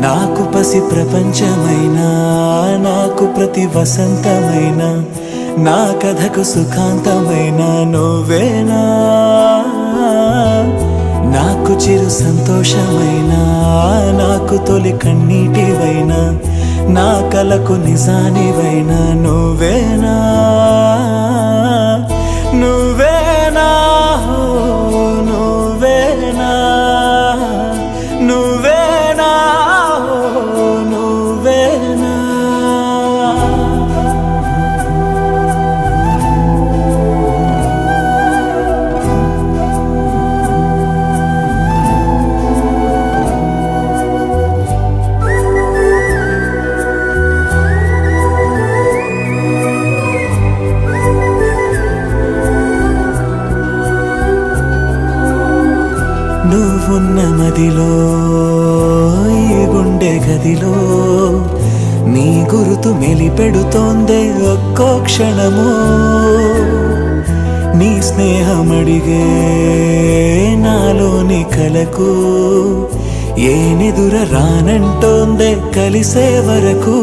నాకు పసి ప్రపంచమైనా, నాకు ప్రతి వసంతమైన, నా కథకు సుఖాంతమైన నువ్వేనా. నాకు చిరు సంతోషమైనా, నాకు తొలి కన్నీటివైనా, నా కలకు నిజానివైనా నువ్వేనా. నువ్వేనా నువ్వేనా నువ్వేనా నువ్వేనా. నువ్వున్న మదిలో, ఈ గుండె గదిలో నీ గురుతు మెలిపెడుతోందే ఒక్కో క్షణము. నీ స్నేహమడిగే నాలోని కలకు ఏ నిదుర రానంటోందే కలిసే వరకు.